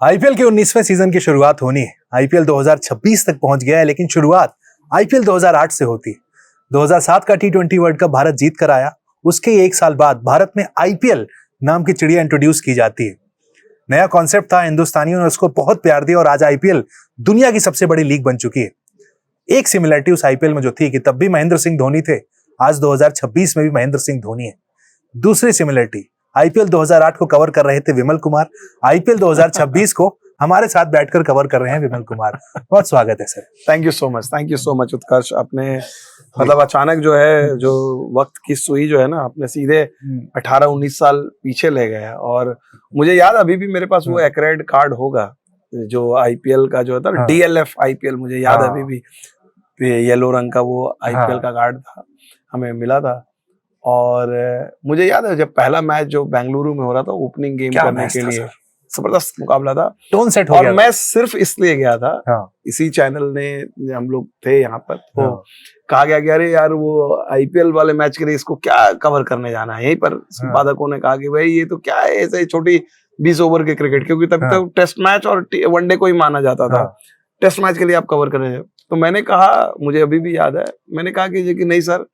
IPL के 19वें season की शुरुआत होनी है। आईपीएल 2026 तक पहुंच गया है, लेकिन शुरुआत आईपीएल 2008 से होती है। 2007 का टी20 वर्ल्ड कप भारत जीत कर आया। उसके एक साल बाद भारत में आईपीएल नाम की चिड़िया इंट्रोड्यूस की जाती है। नया कॉन्सेप्ट था, हिंदुस्तानियों ने उसको बहुत प्यार दिया और आज आईपीएल दुनिया की सबसे बड़ी लीग बन चुकी है। एक सिमिलरिटी उस आईपीएल में जो थी कि तब भी महेंद्र सिंह धोनी थे, आज 2026 में भी महेंद्र सिंह धोनी है। दूसरी सिमिलरिटी, आईपीएल 2008 को कवर कर रहे थे विमल कुमार, आईपीएल 2026 को हमारे साथ बैठकर कवर कर रहे हैं विमल कुमार। बहुत स्वागत है sir. Thank you so much Utkarsh. आपने मतलब अचानक जो है, जो वक्त की सुई जो है ना, आपने सीधे 18-19 साल पीछे ले गए। और मुझे याद, अभी भी मेरे पास वो एक्रेड कार्ड होगा जो आईपीएल का जो था, डीएलएफ आईपीएल, मुझे याद अभी भी येलो रंग का वो आईपीएल का कार्ड था, हमें मिला था। और मुझे याद है जब पहला मैच जो बेंगलुरु में हो रहा था ओपनिंग गेम करने के लिए, जबरदस्त मुकाबला था, टोन सेट हो और गया मैं सिर्फ इसलिए गया था, इसी चैनल ने, हम लोग थे यहाँ पर, तो कहा गया कि अरे यार वो आईपीएल वाले मैच के लिए इसको क्या कवर करने जाना है। यहीं पर संपादकों ने कहा कि भाई ये तो क्या है, ऐसे छोटी 20 ओवर के क्रिकेट, क्योंकि तब तक टेस्ट मैच और वनडे को ही माना जाता था। टेस्ट मैच के लिए आप कवर करने जाओ, तो मैंने कहा, मुझे अभी भी याद है, मैंने कहा कि नहीं सर,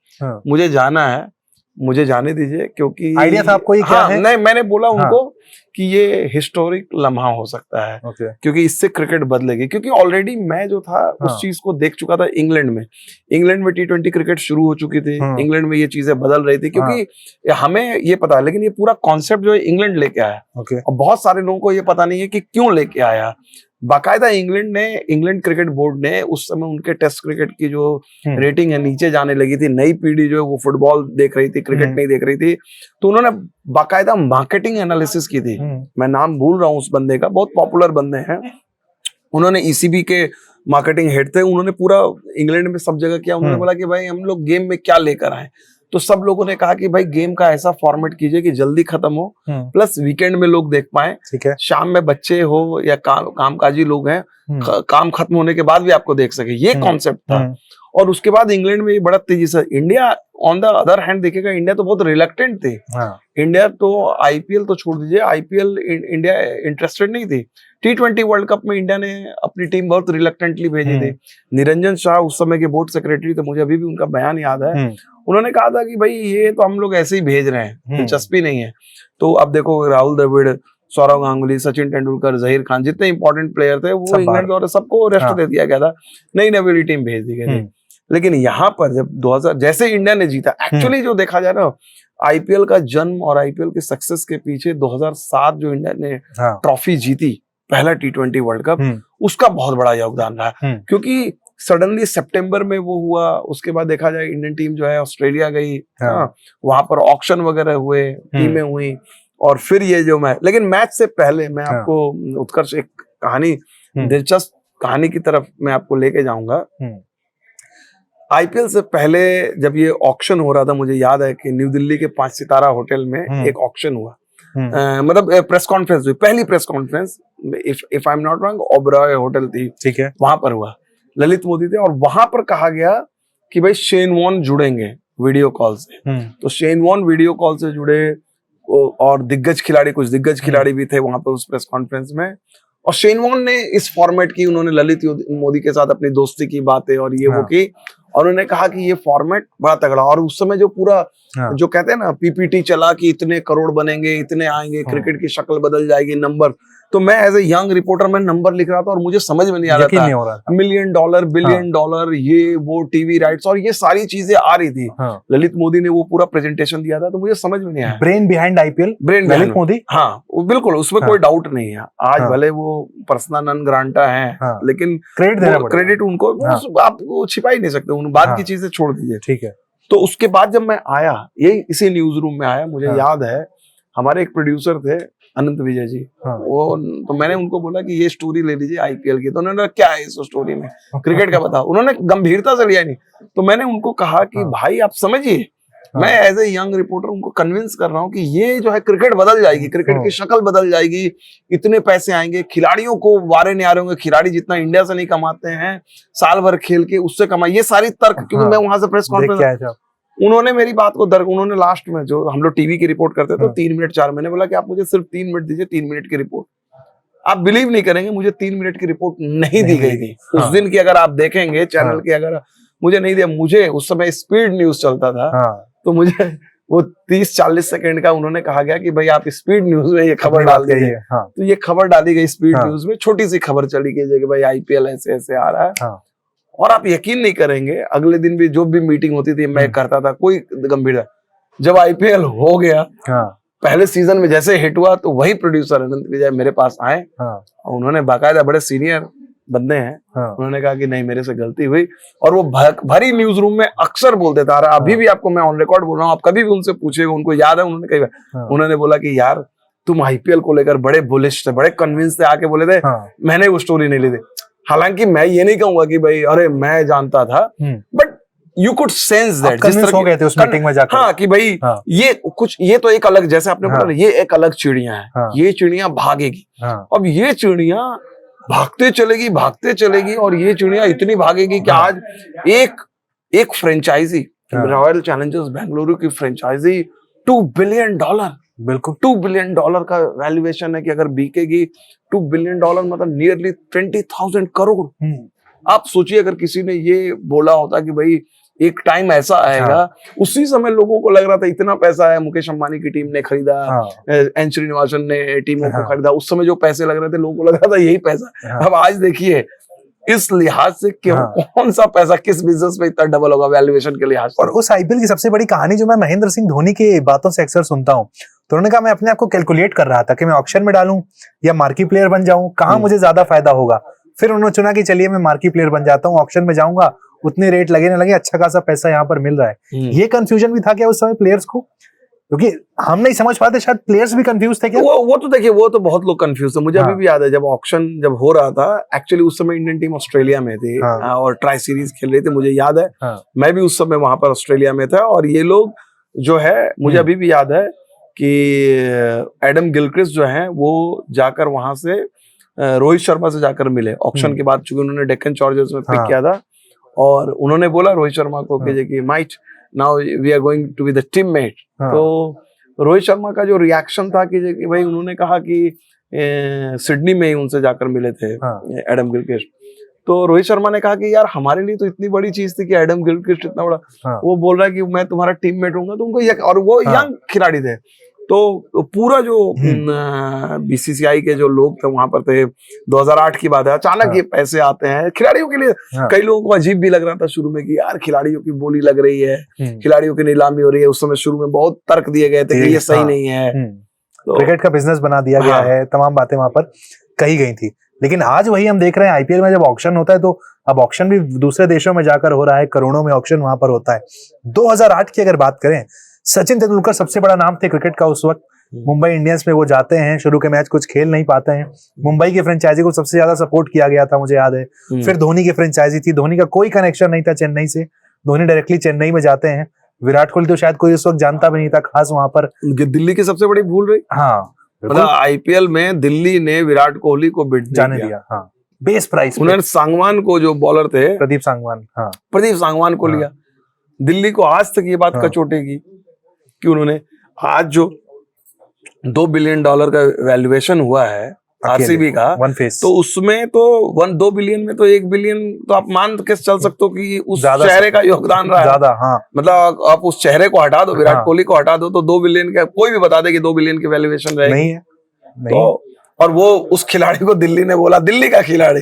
मुझे जाना है, मुझे जाने दीजिए, क्योंकि आइडिया था आपको ये क्या है? नहीं, मैंने बोला उनको कि ये हिस्टोरिक लम्हा हो सकता है, क्योंकि इससे क्रिकेट बदलेगी। क्योंकि ऑलरेडी मैं जो था उस चीज को देख चुका था। इंग्लैंड में टी20 क्रिकेट शुरू हो चुकी थी, इंग्लैंड में ये चीजें बदल रही थी, क्योंकि हमें ये पता है, लेकिन ये पूरा कॉन्सेप्ट जो है इंग्लैंड लेके आया, और बहुत सारे लोगों को ये पता नहीं है कि क्यों लेके आया। बाकायदा इंग्लैंड क्रिकेट बोर्ड ने उस समय उनके टेस्ट क्रिकेट की जो रेटिंग है नीचे जाने लगी थी, नई पीढ़ी जो है वो फुटबॉल देख रही थी, क्रिकेट नहीं देख रही थी, तो उन्होंने बाकायदा मार्केटिंग एनालिसिस की थी। मैं नाम भूल रहा हूँ उस बंदे का, बहुत पॉपुलर बंदे हैं। उन्होंने ईसीबी के मार्केटिंग हेड थे, उन्होंने पूरा इंग्लैंड में सब जगह किया। उन्होंने बोला कि भाई हम लोग गेम में क्या लेकर आए, तो सब लोगों ने कहा कि भाई गेम का ऐसा फॉर्मेट कीजिए कि जल्दी खत्म हो, प्लस वीकेंड में लोग देख पाए, शाम में बच्चे हो या कामकाजी लोग हैं, काम खत्म होने के बाद भी आपको देख सके, ये कॉन्सेप्ट था। और उसके बाद इंग्लैंड में बड़ा तेजी से, India on the other hand देखेगा, इंडिया तो बहुत रिलक्टेंट थी। इंडिया तो आईपीएल तो छोड़ दीजिए, आईपीएल इंडिया इंटरेस्टेड नहीं थी। टी20 वर्ल्ड कप में इंडिया ने अपनी टीम बहुत रिलक्टेंटली भेजी थी। निरंजन शाह उस समय के बोर्ड सेक्रेटरी थे, मुझे अभी भी उनका बयान याद है। उन्होंने कहा था कि भाई ये तो हम लोग ऐसे ही भेज रहे हैं, दिलचस्पी नहीं है। तो अब देखो, राहुल द्रविड़, सौरव गांगुली, सचिन तेंदुलकर, जहीर खान, जितने इंपॉर्टेंट प्लेयर थे वो इंग्लैंड और सबको रेस्ट दे दिया गया था, नई नई टीम भेज दी गई थी। लेकिन यहाँ पर जब 2000 जैसे इंडिया ने जीता, एक्चुअली जो देखा जाए ना, आईपीएल का जन्म और आईपीएल के सक्सेस के पीछे 2007 जो इंडिया ने ट्रॉफी जीती, पहला टी20 वर्ल्ड कप, उसका बहुत बड़ा योगदान रहा। क्योंकि सडनली सितंबर में वो हुआ, उसके बाद देखा जाए इंडियन टीम जो है ऑस्ट्रेलिया गई, वहां पर ऑक्शन वगैरह हुए, टीमें हुई, और फिर ये जो लेकिन मैच से पहले मैं आपको उत्कर्ष एक कहानी, दिलचस्प कहानी की तरफ मैं आपको लेके जाऊंगा। आईपीएल से पहले जब ये ऑक्शन हो रहा था, मुझे याद है कि न्यू दिल्ली के 5 सितारा होटल में एक ऑक्शन हुआ, मतलब प्रेस कॉन्फ्रेंस हुई, पहली press conference, if I am not wrong, Oberoi hotel थी, ठीक है, वहां पर हुआ, ललित मोदी थे, और वहां पर कहा गया कि भाई शेन वॉर्न जुड़ेंगे वीडियो कॉल से। तो शेन वॉर्न वीडियो कॉल से जुड़े, और कुछ दिग्गज खिलाड़ी भी थे वहां पर उस प्रेस कॉन्फ्रेंस में। और शेन वॉर्न ने इस फॉर्मेट की, उन्होंने ललित मोदी के साथ अपनी दोस्ती की बातें और ये वो की, और उन्होंने कहा कि ये फॉर्मेट बड़ा तगड़ा। और उस समय जो पूरा जो कहते हैं ना पीपीटी चला कि इतने करोड़ बनेंगे, इतने आएंगे, क्रिकेट की शक्ल बदल जाएगी, नंबर। तो मैं एज ए यंग रिपोर्टर मैं नंबर लिख रहा था और मुझे समझ में नहीं आ रहा था, $1 मिलियन, $बिलियन, ये वो टीवी राइट्स और ये सारी चीजें आ रही थी। ललित मोदी ने वो पूरा प्रेजेंटेशन दिया था, तो मुझे समझ में नहीं आया। Brain behind IPL, Lalit Modi, बिल्कुल, उसमें कोई डाउट नहीं है। आज भले वो पर्सना नन ग्रांटा है, लेकिन क्रेडिट उनको आप छिपा ही नहीं सकते, उन बाद की चीजें छोड़ दीजिए, ठीक है। तो उसके बाद जब मैं आया, यही इसी न्यूज रूम में आया, मुझे याद है हमारे एक प्रोड्यूसर थे अनंत विजय जी, वो, तो मैंने उनको बोला कि ये स्टोरी ले लीजिए आईपीएल की। तो उन्होंने क्या है इस स्टोरी में, क्रिकेट का बताओ। उन्होंने गंभीरता से लिया नहीं। तो मैंने उनको कहा कि भाई आप समझिए, मैं एज ए यंग रिपोर्टर उनको कन्विंस कर रहा हूँ कि ये जो है क्रिकेट बदल जाएगी, क्रिकेट की शक्ल बदल जाएगी, इतने पैसे आएंगे, खिलाड़ियों को वारे नहीं आ रहे होंगे, खिलाड़ी जितना इंडिया से नहीं कमाते हैं साल भर खेल के उससे कमाए, ये सारी तर्क। क्योंकि मैं वहां से प्रेस कॉन्फ्रेंस, उन्होंने मेरी बात को उन्होंने लास्ट में, जो हम लोग टीवी की रिपोर्ट करते थे, 3 मिनट 4, मैंने बोला कि आप मुझे सिर्फ 3 मिनट दीजिए, 3 मिनट की रिपोर्ट। आप बिलीव नहीं करेंगे, मुझे 3 मिनट की रिपोर्ट नहीं दी गई थी उस दिन की। अगर आप देखेंगे चैनल की, अगर मुझे नहीं दिया, मुझे उस समय स्पीड न्यूज चलता था, तो मुझे वो 30-40 सेकंड का उन्होंने कहा गया कि भाई आप स्पीड न्यूज में ये खबर डाल दीजिए। तो ये खबर डाली गई स्पीड न्यूज में, छोटी सी खबर चली गई कि भाई आईपीएल ऐसे ऐसे आ रहा है। और आप यकीन नहीं करेंगे, अगले दिन भी जो भी मीटिंग होती थी मैं करता था, कोई गंभीर, जब आईपीएल हो गया पहले सीजन में जैसे हिट हुआ, तो वही प्रोड्यूसर अनंत विजय मेरे पास आए, उन्होंने बाकायदा, बड़े सीनियर बंदे हैं, उन्होंने कहा कि नहीं मेरे से गलती हुई। और वो भरी न्यूज रूम में अक्सर बोलते थे, अभी भी आपको मैं ऑन रिकॉर्ड बोल रहा हूँ, आप कभी भी उनसे पूछेगा, उनको याद है, उन्होंने कई बार उन्होंने बोला कि यार तुम आईपीएल को लेकर बड़े बुलिश थे, बड़े कन्विंस थे, आके बोले थे मैंने वो स्टोरी नहीं ली थी। हालांकि मैं ये नहीं कहूंगा कि भाई अरे मैं जानता था, but you could sense that, जिस तरह हो गए थे उस मीटिंग में जाकर, हाँ कि भाई ये कुछ, ये तो एक अलग, जैसे आपने बोला ये एक अलग चिड़िया है, ये चिड़िया भागेगी, अब ये चिड़िया भागते चलेगी और ये चिड़िया इतनी भागेगी कि आज एक फ्रेंचाइजी, रॉयल चैलेंजर्स बेंगलुरु की फ्रेंचाइजी $2 बिलियन, बिल्कुल $2 बिलियन का वैल्यूएशन है कि अगर बिकेगी $2 बिलियन मतलब नियरली 20,000 करोड़। आप सोचिए अगर किसी ने ये बोला होता कि भाई एक टाइम ऐसा आएगा, उसी समय लोगों को लग रहा था इतना पैसा है, मुकेश अंबानी की टीम ने खरीदा, एन श्रीनिवासन ने टीमों को खरीदा, उस समय जो पैसे लग रहे थे लोगों को लग रहा था यही पैसा। अब आज देखिए इस लिहाज से कौन सा पैसा किस बिजनेस में इतना डबल होगा वैल्यूएशन के लिहाज से। और उस आईपीएल की सबसे बड़ी कहानी जो मैं महेंद्र सिंह धोनी की बातों से अक्सर सुनता हूँ, तो उन्होंने कहा मैं अपने आप को कैलकुलेट कर रहा था कि मैं ऑक्शन में डालूं या मार्की प्लेयर बन जाऊं, कहां मुझे ज्यादा फायदा होगा। फिर उन्होंने चुना कि चलिए मैं मार्की प्लेयर बन जाता हूं, ऑक्शन में जाऊंगा, उतने रेट लगे ना लगे, अच्छा खासा पैसा यहाँ पर मिल रहा है। ये कंफ्यूजन भी था क्या उस समय प्लेयर्स को, क्योंकि हम नहीं समझ पाते, शायद प्लेयर्स भी कंफ्यूज थे क्या? वो तो देखिए, वो तो बहुत लोग कंफ्यूज थे। मुझे अभी भी याद है जब ऑक्शन जब हो रहा था, एक्चुअली उस समय इंडियन टीम ऑस्ट्रेलिया में थी और ट्राई सीरीज खेल रही थी, मुझे याद है। मैं भी उस समय वहां पर ऑस्ट्रेलिया में था, और ये लोग जो है, मुझे अभी भी याद है कि एडम गिलक्रिस्ट जो है वो जाकर वहां से रोहित शर्मा से जाकर मिले ऑक्शन के बाद, चूंकि उन्होंने डेक्कन चार्जर्स में पिक किया था, और उन्होंने बोला रोहित शर्मा को कि might now we are going to be the teammate. तो रोहित शर्मा का जो रिएक्शन था कि भाई, उन्होंने कहा कि सिडनी में ही उनसे जाकर मिले थे एडम गिलक्रिस्ट। तो रोहित शर्मा ने कहा कि यार हमारे लिए तो इतनी बड़ी चीज थी कि एडम गिलक्रिस्ट इतना बड़ा, वो बोल रहा है कि मैं तुम्हारा टीममेट हूंगा, तो उनको, और वो यंग खिलाड़ी थे, तो पूरा जो बीसीसीआई के जो लोग थे वहां पर थे, 2008 की बात है, अचानक ये पैसे आते हैं खिलाड़ियों के लिए। कई लोगों को अजीब भी लग रहा था शुरू में कि यार खिलाड़ियों की बोली लग रही है, खिलाड़ियों की नीलामी हो रही है। उस समय शुरू में बहुत तर्क दिए गए थे कि ये सही नहीं है, तो क्रिकेट का बिजनेस बना दिया गया है, तमाम बातें वहां पर कही गई थी। लेकिन आज वही हम देख रहे हैं, आईपीएल में जब ऑक्शन होता है, तो अब ऑक्शन भी दूसरे देशों में जाकर हो रहा है, करोड़ों में ऑक्शन वहां पर होता है। 2008 की अगर बात करें, सचिन तेंदुलकर सबसे बड़ा नाम थे क्रिकेट का उस वक्त। मुंबई इंडियंस में वो जाते हैं, शुरू के मैच कुछ खेल नहीं पाते हैं, मुंबई की फ्रेंचाइजी को सबसे ज्यादा सपोर्ट किया गया था, मुझे याद है। फिर धोनी की फ्रेंचाइजी थी, धोनी का कोई कनेक्शन नहीं था चेन्नई से, धोनी डायरेक्टली चेन्नई में जाते हैं। विराट कोहली तो शायद कोई उस वक्त जानता भी नहीं था खास वहां पर। दिल्ली की सबसे बड़ी भूल रही, मतलब आईपीएल में दिल्ली ने विराट कोहली को बिड जाने दिया, बेस प्राइस। उन्होंने सांगवान को, जो बॉलर थे प्रदीप सांगवान को लिया। दिल्ली को आज तक ये बात कचोटेगी कि उन्होंने, आज जो $2 बिलियन का वैल्यूएशन हुआ है आरसीबी का, तो उसमें तो 2 बिलियन में तो 1 बिलियन तो आप मान के चल सकते हो कि उस चेहरे का योगदान रहा है। मतलब आप उस चेहरे को हटा दो, विराट कोहली को हटा दो, तो 2 बिलियन का कोई भी बता दे कि 2 बिलियन की वैल्यूएशन रहेगी नहीं है। तो और वो उस खिलाड़ी को दिल्ली ने बोला, दिल्ली का खिलाड़ी,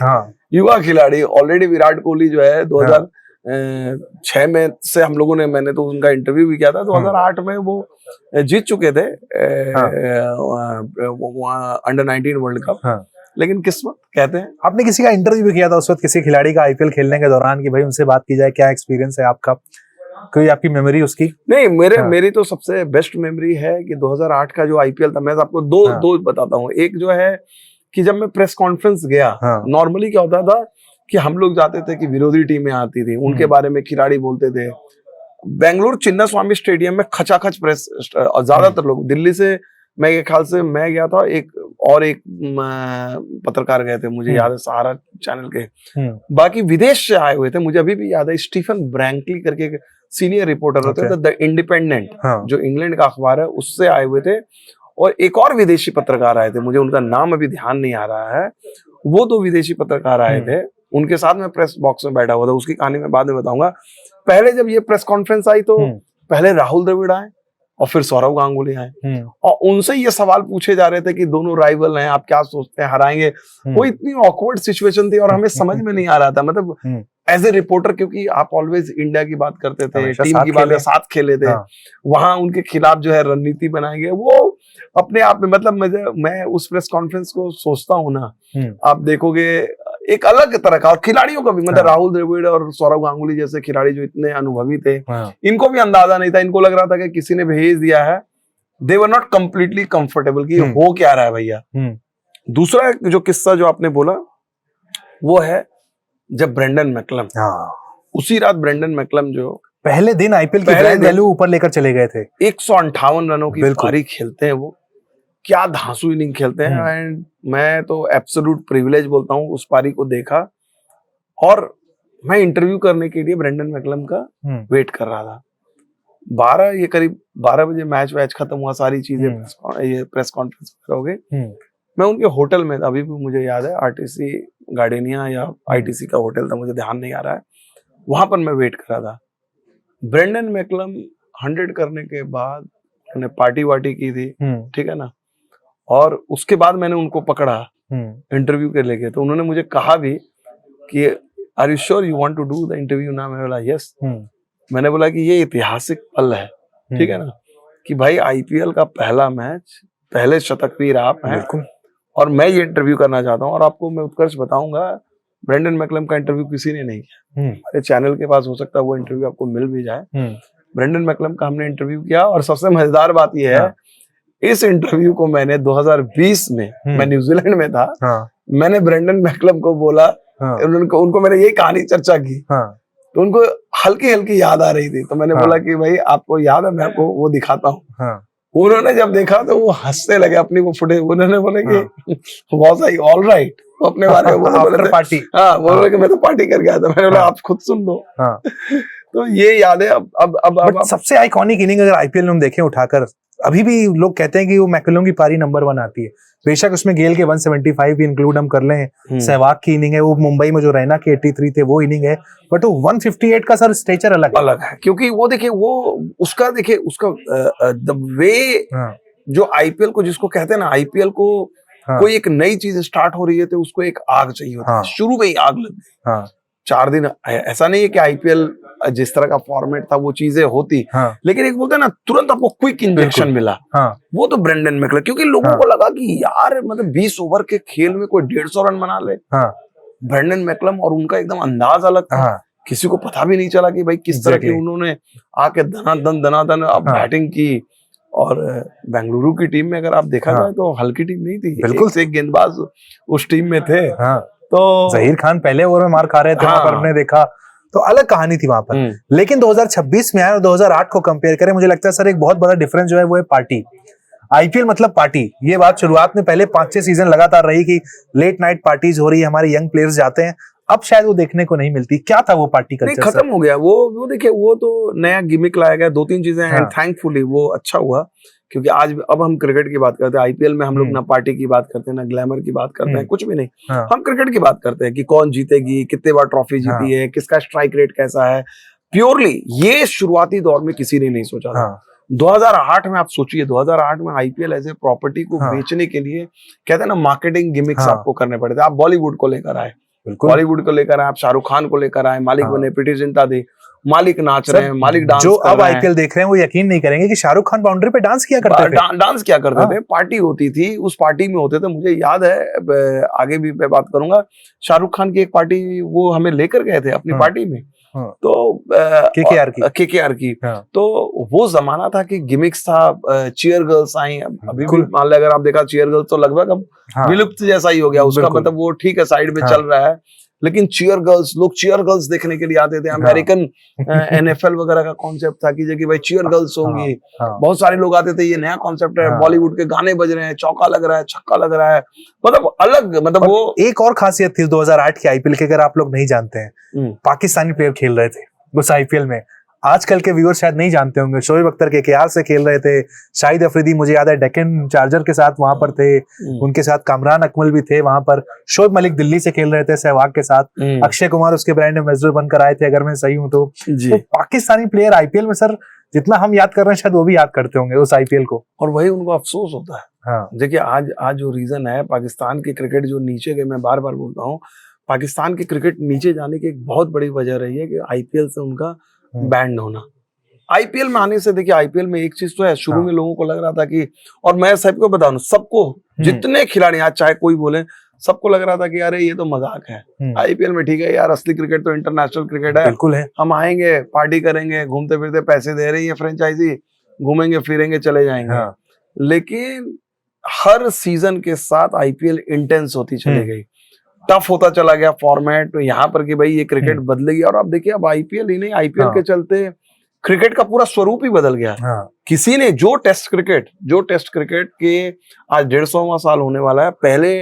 युवा खिलाड़ी, ऑलरेडी विराट कोहली जो है 2006 में से हम लोगों ने, मैंने तो उनका इंटरव्यू भी किया था, 2008 में वो जीत चुके थे अंडर 19 वर्ल्ड कप। लेकिन किस्मत कहते हैं। आपने किसी का इंटरव्यू भी किया था उस वक्त, किसी खिलाड़ी का आईपीएल खेलने के दौरान, कि भाई उनसे बात की जाए, क्या एक्सपीरियंस है आपका, कोई आपकी मेमोरी उसकी? नहीं, मेरी तो सबसे बेस्ट मेमोरी है कि 2008 का जो आईपीएल था, मैं आपको दो बताता हूँ। एक जो है कि जब मैं प्रेस कॉन्फ्रेंस गया, नॉर्मली क्या होता था कि हम लोग जाते थे कि विरोधी टीमें आती थी, उनके बारे में खिलाड़ी बोलते थे। बेंगलुरु चिन्नास्वामी स्टेडियम में खचाखच प्रेस, और ज्यादातर लोग दिल्ली से, मैं ख्याल से मैं गया था, एक पत्रकार गए थे, मुझे याद है, सहारा चैनल के, बाकी विदेश से आए हुए थे। मुझे अभी भी याद है, स्टीफन ब्रैंकली करके एक सीनियर रिपोर्टर होते थे, द इंडिपेंडेंट, जो इंग्लैंड का अखबार है, उससे आए हुए थे। और एक और विदेशी पत्रकार आए थे, मुझे उनका नाम अभी ध्यान नहीं आ रहा है, वो 2 विदेशी पत्रकार आए थे, उनके साथ मैं प्रेस बॉक्स में बैठा हुआ था। उसकी कहानी मैं बाद में बताऊंगा। पहले जब ये प्रेस कॉन्फ्रेंस आई तो पहले राहुल द्रविड़ आए और फिर सौरव गांगुली आए और उनसे ये सवाल पूछे जा रहे थे कि दोनों राइवल हैं, आप क्या सोचते हैं, हराएंगे? वो इतनी ऑकवर्ड सिचुएशन थी और हमें समझ में नहीं आ रहा था, मतलब एज ए रिपोर्टर, क्योंकि आप ऑलवेज इंडिया की बात करते थे, टीम की बात, साथ खेले थे, वहां उनके खिलाफ जो है रणनीति बनाई गई, वो अपने आप में, मतलब मैं उस प्रेस कॉन्फ्रेंस को सोचता हूँ ना, आप देखोगे एक अलग तरह का, और खिलाड़ियों का भी, मतलब राहुल द्रविड़ और सौरव गांगुली जैसे खिलाड़ी जो इतने अनुभवी थे, इनको भी अंदाजा नहीं था, इनको लग रहा था कि किसी ने भेज दिया है, दे वर नॉट कंप्लीटली कंफर्टेबल कि हो क्या रहा है भैया। दूसरा जो किस्सा जो आपने बोला वो है जब ब्रेंडन मैकलम, उसी रात ब्रेंडन मैकलम जो पहले दिन आईपीएल की ब्रांड वैल्यू ऊपर लेकर चले गए थे, 158 रनों की पारी खेलते हैं, वो क्या धांसू इनिंग खेलते हैं। एंड मैं तो एब्सोल्यूट प्रिविलेज बोलता हूँ, उस पारी को देखा और मैं इंटरव्यू करने के लिए ब्रेंडन मैकलम का वेट कर रहा था। ये करीब 12 बजे मैच खत्म हुआ, सारी चीजें ये प्रेस कॉन्फ्रेंस हो गई, मैं उनके होटल में था, अभी भी मुझे याद है, आरटीसी गार्डेनिया या आईटीसी का होटल था, मुझे ध्यान नहीं आ रहा है, वहां पर मैं वेट कर रहा था। ब्रेंडन मैकलम 100 करने के बाद उन्होंने पार्टी वार्टी की थी, ठीक है ना, और उसके बाद मैंने उनको पकड़ा इंटरव्यू के लेके, तो उन्होंने मुझे कहा भी कि are you sure you want to do the interview ना? मैंने बोला यस। मैंने बोला कि ये ऐतिहासिक पल है, ठीक है ना, कि भाई आईपीएल का पहला मैच, पहले शतकवीर आप हैं और मैं ये इंटरव्यू करना चाहता हूँ। और आपको मैं उत्कर्ष बताऊंगा, ब्रेंडन मैकलम का इंटरव्यू किसी ने नहीं किया, हमारे चैनल के पास हो सकता है वो इंटरव्यू आपको मिल भी जाए। ब्रेंडन मैकलम का हमने इंटरव्यू किया और सबसे मजेदार बात यह है, इस इंटरव्यू को मैंने 2020 में, मैं न्यूजीलैंड में था, मैंने ब्रेंडन मैकलम को बोला, उनको मैंने यही कहानी चर्चा की, तो उनको हल्की हल्की याद आ रही थी, तो मैंने बोला कि भाई आपको याद है, मैं आपको वो दिखाता हूँ। उन्होंने जब देखा तो वो हंसने लगे अपनी वो फुटेज, उन्होंने बोले कि बहुत सही, ऑल राइट, वो अपने बारे में बोले पार्टी, बोले कि मैं तो पार्टी कर गया था। मैंने बोला आप खुद सुन लो। तो ये याद है। अब सबसे आइकॉनिक इनिंग अगर आईपीएल में हम देखें उठाकर, अभी भी लोग कहते हैं कि वो मैकलम की पारी नंबर 1 आती है, बेशक उसमें गेल के 175 भी इंक्लूड हम कर लें, सहवाग की इनिंग है, वो मुंबई में जो रैना के 83 थे वो इनिंग है, बट वो 158 का सर स्ट्रेचर अलग है, क्योंकि वो देखिए, वो उसका देखिए, उसका द वे जो आईपीएल को, जिसको कहते हैं ना, आईपीएल को कोई एक नई चीज स्टार्ट हो रही है तो उसको एक आग चाहिए होती है, शुरू में ही आग लग गई। 4 दिन, ऐसा नहीं है कि आईपीएल जिस तरह का फॉर्मेट था वो चीजें होती, लेकिन एक बोलते हैं ना, तुरंत आपको क्विक इंजेक्शन मिला, वो तो ब्रेंडन मैकलम, क्योंकि लोगों को लगा कि यार मतलब 20 ओवर के खेल में कोई 150 रन बना ले, ब्रेंडन मैकलम, और उनका एकदम अंदाज अलग था, किसी को पता भी नहीं चला कि भाई किस तरह की उन्होंने आके दनादन बैटिंग की। और बेंगलुरु की टीम में अगर आप देखा जाए तो हल्की टीम नहीं थी, बिल्कुल से गेंदबाज उस टीम में थे, तो जहीर खान पहले ओवर में मार खा रहे थे, वहां पर हमने देखा, तो अलग कहानी थी वहां पर। लेकिन 2026 में आए और 2008 को कंपेयर करें, मुझे लगता है सर एक बहुत बड़ा डिफरेंस जो है वो है पार्टी। आईपीएल मतलब पार्टी, ये बात शुरुआत में पहले 5-6 सीजन लगातार रही कि लेट नाइट पार्टीज हो रही है, हमारे यंग प्लेयर्स जाते हैं, अब शायद वो देखने को नहीं मिलती। क्या था वो पार्टी कल्चर? खत्म हो गया वो देखिए, वो तो नया गिमिक लाया गया, 2-3 चीजें हैं, थैंकफुली वो अच्छा हुआ, क्योंकि आज अब हम क्रिकेट की बात करते हैं, आईपीएल में हम लोग ना पार्टी की बात करते हैं, ना ग्लैमर की बात करते हैं, कुछ भी नहीं, हम क्रिकेट की बात करते हैं कि कौन जीतेगी, कितने बार ट्रॉफी जीती है, किसका स्ट्राइक रेट कैसा है। प्योरली ये शुरुआती दौर में किसी ने नहीं सोचा था। 2008 में आप सोचिए, 2008 में आईपीएल एज ए प्रॉपर्टी को बेचने के लिए, कहते हैं ना, मार्केटिंग गिमिक्स आपको करने पड़े थे। आप बॉलीवुड को लेकर आए, बॉलीवुड को लेकर आए, आप शाहरुख खान को लेकर आए, मालिक बने, प्रीति जिंटा दी, मालिक नाच रहे हैं, मालिक डांस जो अब आईपीएल देख रहे हैं वो यकीन नहीं करेंगे कि शाहरुख खान बाउंड्री पे डांस किया करते थे, डांस किया करते थे, पार्टी होती थी, उस पार्टी में होते थे। मुझे याद है, आगे भी मैं बात करूंगा, शाहरुख खान की एक पार्टी वो हमें लेकर गए थे अपनी पार्टी में, तो केकेआर की, तो वो जमाना था कि गिमिक्स था, चीयर गर्ल्स आई, अभी भी मान लो अगर आप देखा, चीयर गर्ल्स तो लगभग अब विलुप्त जैसा ही हो गया उसका, मतलब वो ठीक है साइड में चल रहा है, लेकिन चीयर गर्ल्स, लोग चीयर गर्ल्स देखने के लिए आते थे। अमेरिकन एनएफएल वगैरह का कॉन्सेप्ट था कि भाई चीयर गर्ल्स होंगी, बहुत सारे लोग आते थे, ये नया कॉन्सेप्ट है, बॉलीवुड के गाने बज रहे हैं, चौका लग रहा है, छक्का लग रहा है, मतलब अलग, मतलब वो एक और खासियत थी 2008 के आईपीएल की, अगर आप लोग नहीं जानते हैं, पाकिस्तानी प्लेयर खेल रहे थे उस आईपीएल में। आजकल के व्यूअर शायद नहीं जानते होंगे, शोएब अख्तर केकेआर से खेल रहे थे, शाहिद अफरीदी मुझे याद है डेक्कन चार्जर के साथ वहां पर थे, उनके साथ कामरान अकमल भी थे वहां पर, शोएब मलिक दिल्ली से खेल रहे थे सहवाग के साथ, अक्षय कुमार उसके ब्रांड एम्बेसडर बनकर आए थे अगर मैं सही हूं तो पाकिस्तानी प्लेयर आईपीएल में सर जितना हम याद कर रहे हैं शायद वो भी याद करते होंगे उस आईपीएल को, और वही उनको अफसोस होता है। हाँ। देखिए आज जो रीजन है पाकिस्तान की क्रिकेट जो नीचे गए, मैं बार बार बोलता हूँ, पाकिस्तान की क्रिकेट नीचे जाने की एक बहुत बड़ी वजह रही है कि आईपीएल से उनका बैंड होना। आईपीएल में आने से देखिए, आईपीएल में एक चीज तो है, शुरू में लोगों को लग रहा था कि, और मैं सबको बता दूं, सबको जितने खिलाड़ी आज चाहे कोई बोले, सबको लग रहा था कि यार ये तो मजाक है, आईपीएल में ठीक है यार, असली क्रिकेट तो इंटरनेशनल क्रिकेट है, बिल्कुल है, हम आएंगे पार्टी करेंगे, घूमते फिरते पैसे दे रही है फ्रेंचाइजी, घूमेंगे फिरेंगे चले जाएंगे। लेकिन हर सीजन के साथ आईपीएल इंटेंस होती चली गई, टफ होता चला गया फॉर्मेट, तो यहाँ पर कि भाई ये क्रिकेट बदलेगी। और आप देखिए अब आईपीएल ही नहीं, आईपीएल के चलते क्रिकेट का पूरा स्वरूप ही बदल गया। किसी ने जो टेस्ट क्रिकेट के आज 150वां साल होने वाला है, पहले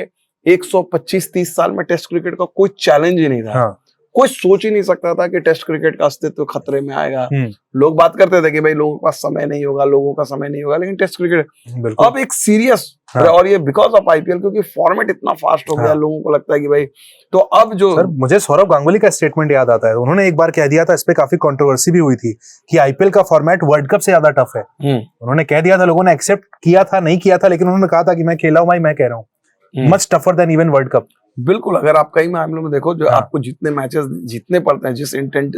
125-30 साल में टेस्ट क्रिकेट का कोई चैलेंज ही नहीं था। कोई सोच ही नहीं सकता था कि टेस्ट क्रिकेट का अस्तित्व खतरे में आएगा। लोग बात करते थे कि भाई लोगों के पास समय नहीं होगा, लोगों का समय नहीं होगा, लेकिन टेस्ट क्रिकेट अब एक सीरियस और ये बिकॉज ऑफ आईपीएल, क्योंकि फॉर्मेट इतना फास्ट हो गया, लोगों को लगता है कि भाई, तो अब जो सर मुझे सौरव गांगुली का स्टेटमेंट याद आता है, उन्होंने एक बार कह दिया था, इस पे काफी कंट्रोवर्सी भी हुई थी कि आईपीएल का फॉर्मेट वर्ल्ड कप से ज्यादा टफ है। उन्होंने कह दिया था, लोगों ने एक्सेप्ट किया था, नहीं किया था, लेकिन उन्होंने कहा था कि मैं खेला हूं भाई, मैं कह रहा हूँ much tougher than even world cup. बिल्कुल, अगर आप कई मामलों में देखो, जो आपको जितने मैचेस जीतने पड़ते हैं, जिस इंटेंट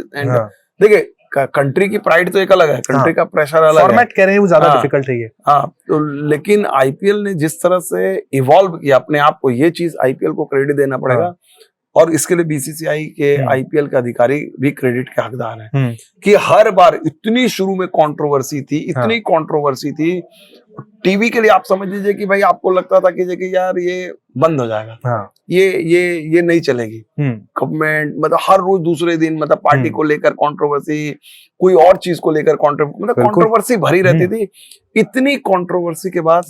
देखिए, कंट्री की प्राइड तो एक अलग है, कंट्री का प्रेशर अलग है, फॉर्मेट कह रहे हैं वो ज्यादा डिफिकल्ट है ये। तो लेकिन आईपीएल ने जिस तरह से इवॉल्व किया अपने आप को, ये चीज आईपीएल को क्रेडिट देना पड़ेगा। और इसके लिए बीसीसीआई के आईपीएल के अधिकारी भी क्रेडिट के हकदार हैं कि हर बार इतनी शुरू में कंट्रोवर्सी थी, इतनी कंट्रोवर्सी थी, टीवी के लिए आप समझ लीजिए कि भाई आपको लगता था कि यार ये बंद हो जाएगा, ये नहीं चलेगी। गवर्नमेंट मतलब हर रोज दूसरे दिन मतलब पार्टी को लेकर कंट्रोवर्सी, कोई और चीज को लेकर कंट्रोवर्सी भरी रहती थी। इतनी कंट्रोवर्सी के बाद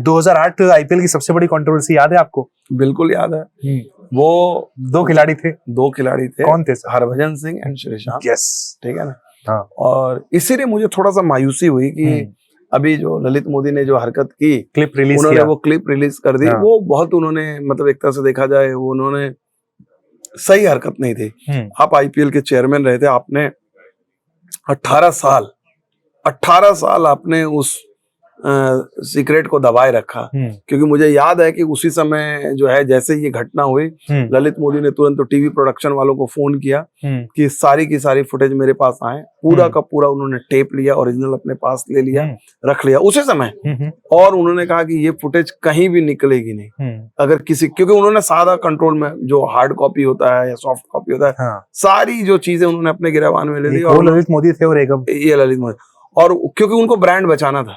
2008 आईपीएल की सबसे बड़ी कंट्रोवर्सी याद है आपको? बिल्कुल याद है। वो दो खिलाड़ी थे। कौन थे? हरभजन सिंह एंड श्रीशांत। यस, ठीक है ना। और इसीलिए मुझे थोड़ा सा मायूसी हुई कि अभी जो ललित मोदी ने जो हरकत की, क्लिप रिलीज उन्होंने वो क्लिप रिलीज कर दी, वो बहुत उन्होंने मतलब एक तरह से देखा जाए वो उन्होंने सही हरकत नहीं थी। आप आईपीएल के चेयरमैन रहे थे, आपने 18 साल आपने उस सीक्रेट को दबाए रखा। क्योंकि मुझे याद है कि उसी समय जो है, जैसे ये घटना हुई, ललित मोदी ने तुरंत तो टीवी प्रोडक्शन वालों को फोन किया कि सारी की सारी फुटेज मेरे पास आए। पूरा का पूरा उन्होंने टेप लिया, ओरिजिनल अपने पास ले लिया, रख लिया उसी समय। और उन्होंने कहा कि ये फुटेज कहीं भी निकलेगी नहीं अगर किसी, क्योंकि उन्होंने सादा कंट्रोल में जो हार्ड कॉपी होता है या सॉफ्ट कॉपी होता है, सारी जो चीजें उन्होंने अपने गिरबान में ले ली। और ललित मोदी थे और ये ललित मोदी, और क्योंकि उनको ब्रांड बचाना था,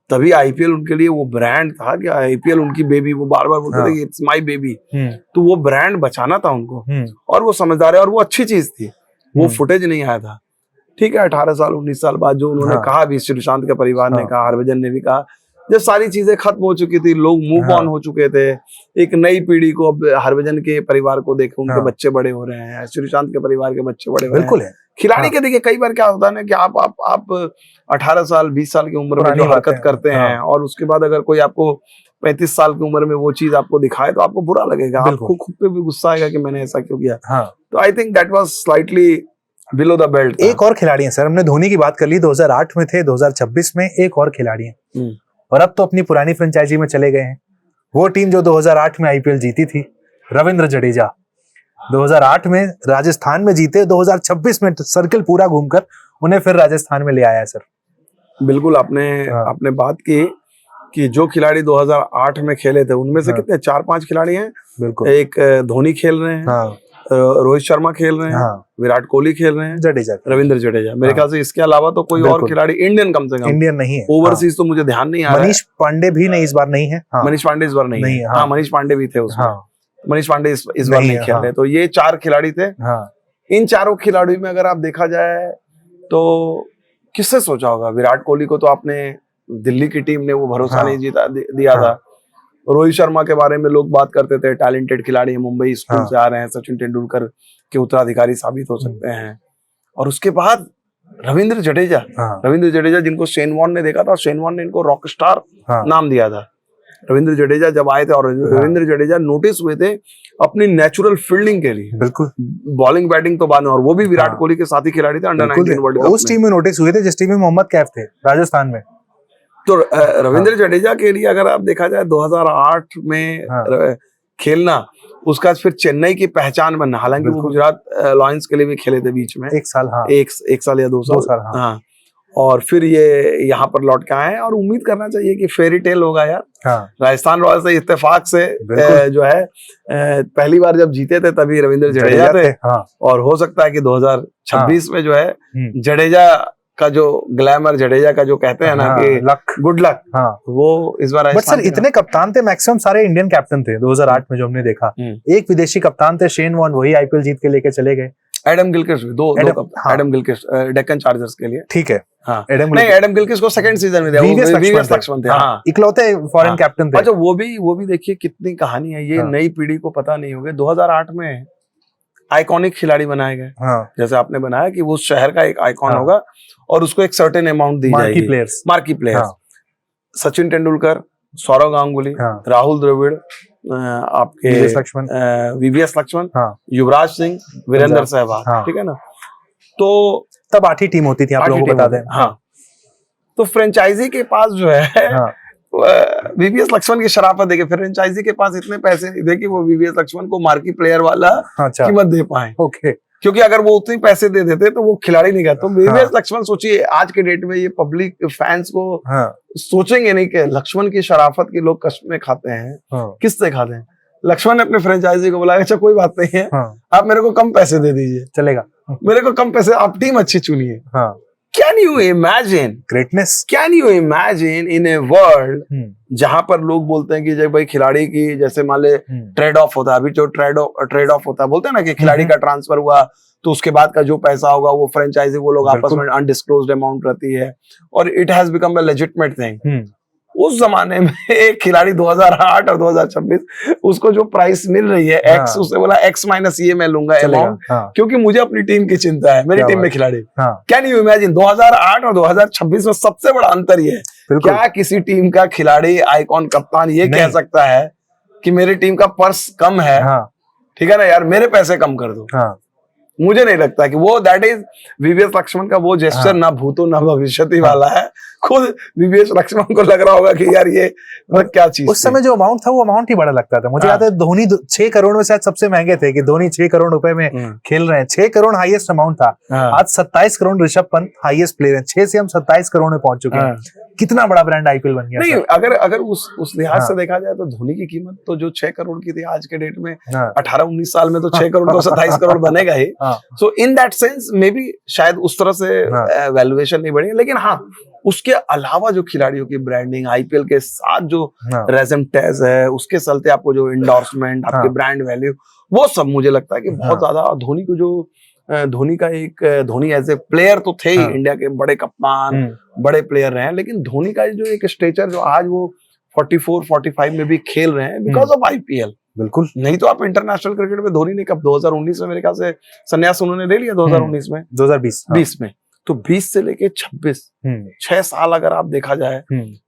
तभी आईपीएल उनके लिए वो ब्रांड था कि आईपीएल उनकी बेबी, वो बार बार बोलते थे कि इट्स माय बेबी, तो वो ब्रांड बचाना था उनको। और वो समझदार है और वो अच्छी चीज थी, वो फुटेज नहीं आया था। ठीक है, 18 साल 19 साल बाद जो उन्होंने कहा, भी श्रीशांत के परिवार ने कहा, हरभजन ने भी कहा, जब सारी चीजें खत्म हो चुकी थी, लोग मूव ऑन हो चुके थे, एक नई पीढ़ी को, अब हरभजन के परिवार को देखे, उनके बच्चे बड़े हो रहे हैं, श्रीशांत के परिवार के बच्चे बड़े हो रहे हैं। बिल्कुल है। खिलाड़ी के देखिए कई बार क्या होता है ना कि आप 18 साल 20 साल की उम्र में जो हरकत करते हैं, और उसके बाद अगर कोई आपको 35 साल की उम्र में वो चीज आपको दिखाए तो आपको बुरा लगेगा, आपको खुद पे भी गुस्सा आएगा कि मैंने ऐसा क्यों किया। तो I think that was slightly below the belt. एक और खिलाड़ी है सर, हमने धोनी की बात कर ली, 2008 में थे, 2026 में एक और खिलाड़ी है, और अब तो अपनी पुरानी फ्रेंचाइजी में चले गए हैं। वो टीम जो 2008 में आईपीएल जीती थी, रविंद्र जडेजा 2008 में राजस्थान में जीते, 2026 में सर्कल पूरा घूमकर उन्हें फिर राजस्थान में ले आया सर। बिल्कुल, आपने बात की कि जो खिलाड़ी 2008 में खेले थे उनमें से कितने 4-5 खिलाड़ी हैं। बिल्कुल, एक धोनी खेल रहे हैं, रोहित शर्मा खेल रहे हैं, विराट कोहली खेल रहे हैं, रविंद्र जडेजा। मेरे ख्याल से इसके अलावा तो कोई और खिलाड़ी इंडियन कम से कम इंडियन नहीं है। ओवरसीज तो मुझे ध्यान नहीं आ रहा है। मनीष पांडे भी नहीं, इस बार नहीं है। मनीष पांडे इस बार नहीं है। मनीष पांडे भी थे उसमें। मनीष पांडे इस बार नहीं खेल रहे। तो ये 4 खिलाड़ी थे। इन चारों खिलाड़ियों में अगर आप देखा जाए तो किससे सोचा होगा? विराट कोहली को तो आपने दिल्ली की टीम ने वो भरोसा नहीं दिया था। रोहित शर्मा के बारे में लोग बात करते थे, टैलेंटेड खिलाड़ी है, मुंबई स्कूल से आ रहे हैं, सचिन तेंदुलकर के उत्तराधिकारी साबित हो सकते हैं। और उसके बाद रविंद्र जडेजा, रविंद्र जडेजा जिनको शेन वॉर्न ने देखा था, शेन वॉर्न ने इनको रॉक स्टार नाम दिया था। रविंद्र जडेजा जब आए थे और रविंद्र जडेजा नोटिस हुए थे अपनी नेचुरल फील्डिंग के लिए, बिल्कुल, बॉलिंग बैटिंग तो बाद में, और वो भी विराट कोहली के साथ ही खिलाड़ी थे अंडर 19 वर्ल्ड कप उस टीम में नोटिस हुए थे जिस टीम में मोहम्मद कैफ थे राजस्थान में। तो रविंद्र जडेजा के लिए अगर आप देखा जाए 2008 में खेलना, उसका फिर चेन्नई की पहचान बनना, हालांकि वो गुजरात लॉयंस के लिए भी खेले थे बीच में 1 साल, एक साल या 2 साल, हाँ। और फिर ये यहाँ पर लौट के आए, और उम्मीद करना चाहिए कि फेरी टेल होगा यार। राजस्थान रॉयल्स से इत्तेफाक से जो है पहली बार जब जीते थे तभी रविंद्र जडेजा थे, और हो सकता है कि 2026 में जो है जडेजा का जो ग्लैमर, जडेजा का जो कहते हैं ना कि गुड लक, वो इस बार। बट सर इतने कप्तान थे, मैक्सिमम सारे इंडियन कैप्टन थे 2008 में जो हमने देखा। एक विदेशी कप्तान थे शेन वॉर्न, वही आईपीएल जीत के लेके चले गए। एडम गिलक्रिस्ट दो एडम गिलक्रिस्ट डेक्कन चार्जर्स के लिए, ठीक है। हाँ, एडम गिलक्रिस्ट को सेकंड सीजन में दिया, वीवीएस लक्ष्मण थे, हाँ, इकलौते फॉरेन कैप्टन थे। अच्छा, वो भी देखिए कितनी कहानी है, ये नई पीढ़ी को पता नहीं होगी। 2008 में आइकॉनिक खिलाड़ी बनाए गए, जैसे आपने बनाया कि वो शहर का एक आइकॉन होगा और उसको एक सर्टेन अमाउंट दी जाएगी, मार्की प्लेयर्स। सचिन तेंदुलकर, सौरव गांगुली, राहुल द्रविड़, आपके वीवीएस लक्ष्मण, युवराज सिंह, वीरेंद्र सहवाग, ठीक है ना। तो तब 8 ही टीम होती थी, आप लोगों को बता दें। हाँ, तो फ्रेंचाइजी के पास जो है वीवीएस लक्ष्मण की शराफत देखिए, फ्रेंचाइजी के पास इतने पैसे नहीं थे कि वो वीवीएस लक्ष्मण को मार्की प्लेयर वाला कीमत दे पाए। ओके, क्योंकि अगर वो उतने पैसे दे देते तो वो खिलाड़ी नहीं गया। तो वीवीएस लक्ष्मण, सोचिए आज के डेट में ये पब्लिक फैंस को सोचेंगे नहीं कि लक्ष्मण की शराफत की लोग कष्ट में खाते हैं, किससे खाते हैं। लक्ष्मण ने अपने फ्रेंचाइजी को बोला, अच्छा कोई बात नहीं है, आप मेरे को कम पैसे दे दीजिए, चलेगा, मेरे को कम पैसे, आप टीम अच्छी चुनिए। Can you imagine greatness? Can you imagine in a world जहां पर लोग बोलते हैं कि जब भाई खिलाड़ी की, जैसे मान ले ट्रेड ऑफ होता है, अभी जो ट्रेड ऑफ होता है, बोलते हैं ना कि खिलाड़ी का ट्रांसफर हुआ तो उसके बाद का जो पैसा होगा वो फ्रेंचाइजी, वो लोग आपस में अनडिस्क्लोज्ड अमाउंट रहती है, और it has become a legitimate thing. उस जमाने में एक खिलाड़ी 2008 और 2026 उसको जो प्राइस मिल रही है एक्स, उसने बोला एक्स माइनस ये मैं लूंगा अमाउंट, क्योंकि मुझे अपनी टीम की चिंता है, मेरी टीम में खिलाड़ी। कैन यू इमेजिन 2008 और 2026 में सबसे बड़ा अंतर ये है, क्या किसी टीम का खिलाड़ी, आइकॉन, कप्तान ये कह सकता है कि मेरी टीम का पर्स कम है, ठीक है ना यार, मेरे पैसे कम कर दो। मुझे नहीं लगता कि वो दैट इज वीवीएस लक्ष्मण का वो जेस्चर ना भूतो ना भविष्यति वाला है। खुद वीवीएस लक्ष्मण को लग रहा होगा कि यार ये क्या चीज। उस समय जो अमाउंट था वो अमाउंट ही बड़ा लगता था। मुझे याद है धोनी 6 करोड़ में शायद सबसे महंगे थे, कि धोनी 6 करोड़ रुपए में खेल रहे हैं। 6 करोड़ हाईएस्ट अमाउंट था। आज 27 करोड़ ऋषभ पंत हाईएस्ट प्लेयर है। 6 से हम 27 करोड़ में पहुंच चुके हैं। कितना बड़ा ब्रांड आईपीएल बन गया। नहीं, अगर उस लिहाज से देखा जाए तो धोनी की कीमत तो जो 6 करोड़ की थी आज के डेट में 18-19 साल में तो 6 करोड़ को 27 करोड़ बनेगा ही। So in that sense maybe शायद उस तरह से वैल्यूएशन नहीं बढ़ी, लेकिन हाँ उसके अलावा जो खिलाड़ियों की ब्रांडिंग, आईपीएल के साथ जो रेज़म टैग है, उसके चलते आपको जो इंडोर्समेंट, आपके ब्रांड वैल्यू, वो सब मुझे लगता है कि बहुत ज्यादा धोनी को जो धोनी का एक धोनी एज ए प्लेयर तो थे ही, इंडिया के बड़े कप्तान, बड़े प्लेयर रहे हैं, लेकिन धोनी का जो एक स्टेचर जो आज वो 44-45 में भी खेल रहे हैं बिकॉज ऑफ आईपीएल। बिल्कुल, नहीं तो आप इंटरनेशनल क्रिकेट में धोनी ने कब 2019 में मेरे ख्याल से संन्यास उन्होंने ले लिया, 2019 में 2020 में, तो 20 से लेके 26 6 साल अगर आप देखा जाए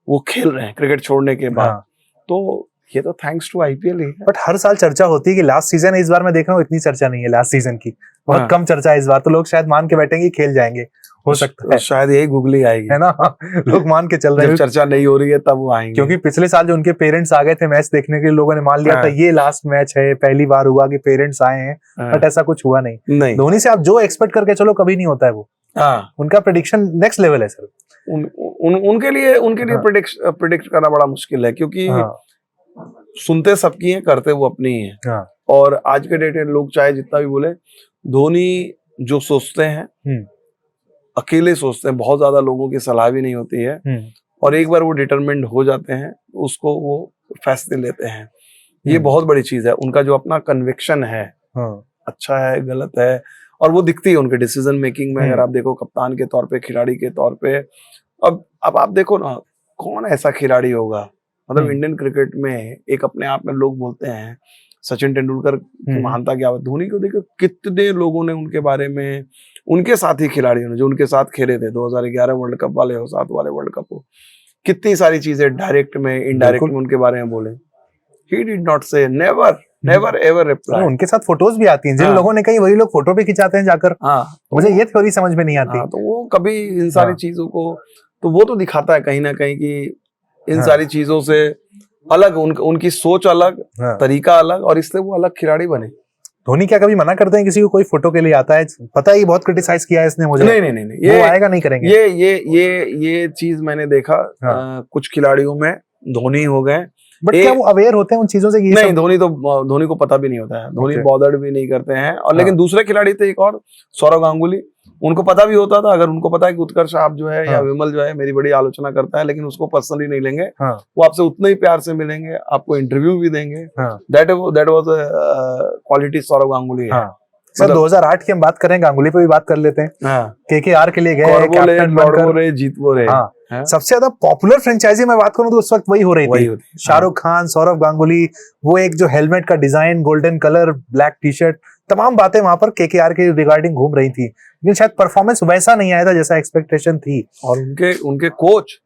वो खेल रहे हैं क्रिकेट छोड़ने के बाद। तो ये तो थैंक्स टू आईपीएल ही है। बट हर साल चर्चा होती है कि लास्ट सीजन है, इस बार मैं देख रहा हूँ इतनी चर्चा नहीं है लास्ट सीजन की, बहुत कम चर्चा है इस बार। तो लोग शायद मान के बैठेंगे खेल जाएंगे, हो सकता है शायद यही गुगली आएगी, है ना। लोग मान के चल रहे हैं, चर्चा नहीं हो रही है तब वो आएंगे। क्योंकि पिछले साल जो उनके पेरेंट्स आ गए थे मैच देखने के लिए, लोगों ने मान लिया था ये लास्ट मैच है, पहली बार हुआ कि पेरेंट्स आए हैं, बट ऐसा कुछ हुआ नहीं। धोनी से आप जो एक्सपेक्ट करके चलो कभी नहीं होता है वो। उनका प्रेडिक्शन नेक्स्ट लेवल है सर। उनके लिए प्रेडिक्ट करना बड़ा मुश्किल है, क्योंकि सुनते सबकी हैं, करते वो अपनी ही हैं। और आज के डेट में लोग चाहे जितना भी बोले, धोनी जो सोचते हैं अकेले सोचते हैं, बहुत ज्यादा लोगों की सलाह भी नहीं होती है, और एक बार वो डिटरमिन्ड हो जाते हैं उसको वो फैसले लेते हैं। ये बहुत बड़ी चीज है, उनका जो अपना कन्विक्शन है, अच्छा है गलत है, और वो दिखती है उनके डिसीजन मेकिंग में। अगर आप देखो कप्तान के तौर पे, खिलाड़ी के तौर पे, अब आप देखो ना, कौन ऐसा खिलाड़ी होगा, मतलब इंडियन क्रिकेट में एक अपने आप में लोग बोलते हैं सचिन तेंदुलकर की महानता क्या है, धोनी को देखो कितने लोगों ने उनके बारे में, उनके साथी खिलाड़ियों ने जो उनके साथ खेले थे 2011 वर्ल्ड कप वाले हो, 7 वाले वर्ल्ड कप हो, कितनी सारी चीजें डायरेक्ट में इनडायरेक्ट में उनके बारे में बोले। ही डिड नॉट से नेवर एवर रिप्लाई। उनके साथ फोटोज भी आती हैं, जिन लोगों ने कही वही लोग फोटो भी खिंचाते हैं जाकर। मुझे ये थ्योरी समझ में नहीं आती। तो वो कभी इन सारी चीजों को, तो वो तो दिखाता है कहीं ना कहीं कि इन सारी चीजों से अलग उनकी सोच अलग, तरीका अलग, और इससे वो अलग खिलाड़ी बने। धोनी क्या कभी मना करते हैं किसी को कोई फोटो के लिए आता है? पता है बहुत क्रिटिसाइज किया है इसने मुझे। नहीं, ये आएगा नहीं करेंगे। ये चीज मैंने देखा कुछ खिलाड़ियों में, धोनी हो गए, बट क्या वो अवेयर होते हैं उन चीजों से? नहीं, धोनी को पता भी नहीं होता है, धोनी बॉदर्ड भी नहीं करते हैं। और लेकिन दूसरे खिलाड़ी थे एक और सौरव गांगुली, उनको पता भी होता था। अगर उनको पता है कि उत्कर्ष आप जो है या विमल जो है मेरी बड़ी आलोचना करता है, लेकिन उसको पर्सनली नहीं लेंगे, वो आपसे उतना ही प्यार से मिलेंगे, आपको इंटरव्यू भी देंगे। That was quality Sourav Ganguly है। सर 2008 की हम बात करें, गांगुली पे भी बात कर लेते हैं। केकेआर के लिए गए, कैप्टन बनकर, जीत वो रहे। सबसे ज्यादा पॉपुलर फ्रेंचाइजी मैं बात करूं तो उस वक्त वही हो रही थी। शाहरुख खान, सौरव गांगुली, वो एक जो हेलमेट का design, golden colour, black T shirt, तमाम बातें वहां पर केकेआर के रिगार्डिंग घूम रही थी। लेकिन शायद परफॉर्मेंस वैसा नहीं आया था जैसा एक्सपेक्टेशन थी। और उनके कोच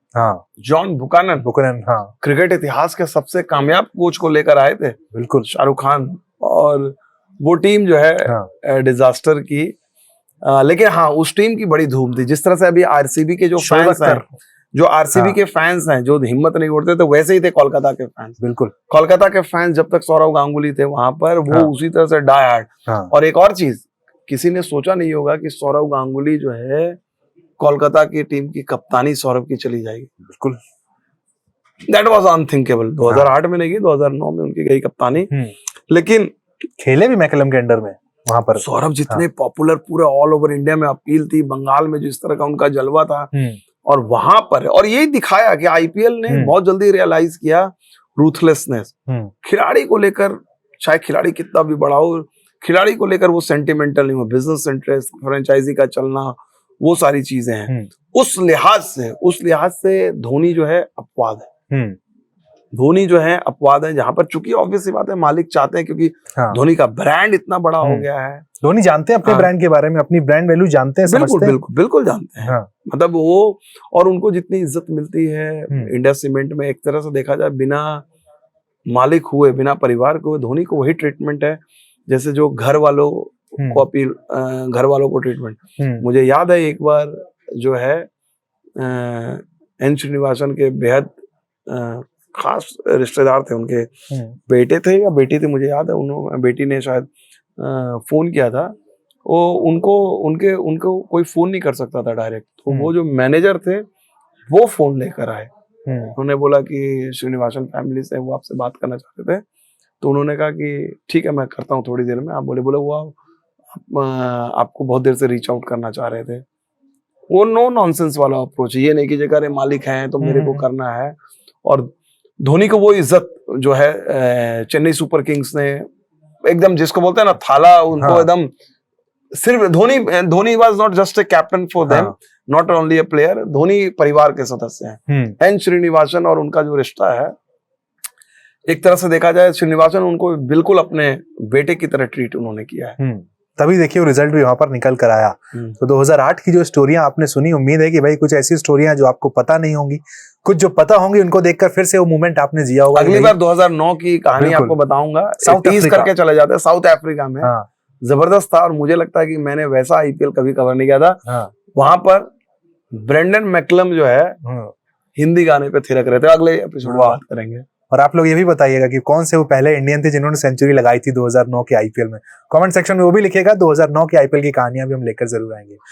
जॉन बुकानन, क्रिकेट इतिहास के सबसे कामयाब कोच को लेकर आए थे। बिल्कुल, शाहरुख खान। और वो टीम जो है डिजास्टर की, लेकिन उस टीम की बड़ी धूम थी। जिस तरह से अभी आरसीबी के जो फैंस हैं, जो आरसीबी के फैंस हैं, जो हिम्मत नहीं उड़ते थे, वैसे ही थे कोलकाता के फैंस। बिल्कुल, कोलकाता के फैंस जब तक सौरव गांगुली थे वहां पर, वो उसी तरह से डाई हार्ड। और एक और चीज, किसी ने सोचा नहीं होगा कि सौरव गांगुली जो है कोलकाता की टीम की कप्तानी सौरव की चली जाएगी। बिल्कुल, दैट वाज अनथिंकेबल। 2008 में नहीं गई, 2009 में उनकी गई कप्तानी। लेकिन खेले भी मैकलम के अंडर में वहां पर। सौरभ जितने पॉपुलर पूरे ऑल ओवर इंडिया में अपील थी, बंगाल में जिस तरह का उनका जलवा था, और वहां पर, और यही दिखाया कि आईपीएल ने बहुत जल्दी रियलाइज किया रूथलेसनेस खिलाड़ी को लेकर। चाहे खिलाड़ी कितना भी बड़ा हो, खिलाड़ी को लेकर वो सेंटिमेंटल नहीं हो, बिजनेस इंटरेस्ट, फ्रेंचाइजी का चलना, वो सारी चीजें हैं। उस लिहाज से धोनी जो है अपवाद है। धोनी जो है अपवाद है, जहां पर चूंकि ऑब्वियसली बात है मालिक चाहते हैं, क्योंकि धोनी का ब्रांड इतना बड़ा हो गया है। धोनी जानते हैं अपने ब्रांड के बारे में, अपनी ब्रांड वैल्यू जानते हैं, समझते हैं। बिल्कुल जानते हैं। मतलब वो, और उनको जितनी इज्जत मिलती है इंडिया सीमेंट में, एक तरह से देखा जाए बिना मालिक हुए, बिना परिवार को, धोनी को वही ट्रीटमेंट है जैसे जो घर वालों को ट्रीटमेंट। मुझे याद है एक बार जो है एन श्रीनिवासन के बेहद खास रिश्तेदार थे, उनके बेटे थे या बेटी थी, मुझे याद है, बेटी ने शायद फोन किया था। वो उनको कोई फोन नहीं कर सकता था डायरेक्ट, तो वो जो मैनेजर थे वो फोन लेकर आए। उन्होंने बोला कि श्रीनिवासन फैमिली से वो आपसे बात करना चाहते थे। तो उन्होंने कहा कि ठीक है मैं करता हूँ थोड़ी देर में। आप बोले वो आपको बहुत देर से रीच आउट करना चाह रहे थे। वो नो नॉनसेंस वाला अप्रोच है, ये नहीं कि जगह मालिक हैं तो मेरे को करना है। और धोनी को वो इज्जत जो है चेन्नई सुपर किंग्स ने एकदम, जिसको बोलते हैं ना थाला, उनको एकदम सिर्फ Dhoni was not just a captain for them, not only A player, Dhoni परिवार के सदस्य हैं। एन श्रीनिवासन और उनका जो रिश्ता है, एक तरह से देखा जाए श्रीनिवासन उनको बिल्कुल अपने बेटे की तरह ट्रीट उन्होंने किया है। तभी देखिए वो रिजल्ट भी वहां पर निकल कर आया। तो 2008 की जो स्टोरियां आपने सुनी, उम्मीद है कि भाई कुछ ऐसी स्टोरियां जो आपको पता नहीं होंगी, कुछ जो पता होंगी उनको देखकर फिर से वो मोमेंट आपने जिया होगा। अगली बार 2009 की कहानी आपको बताऊंगा, टीज करके चले जाते हैं साउथ अफ्रीका में। जबरदस्त था, और मुझे लगता है कि मैंने वैसा आईपीएल कभी कवर नहीं किया था। वहां पर ब्रेंडन मैकलम जो है हिंदी गाने पे थिरक रहे थे। अगले एपिसोड में बात करेंगे। और आप लोग ये भी बताइएगा कि कौन से वो पहले इंडियन थे जिन्होंने सेंचुरी लगाई थी 2009 के आईपीएल में। कमेंट सेक्शन में वो भी लिखिएगा। 2009 के आईपीएल की कहानियां भी हम लेकर जरूर आएंगे।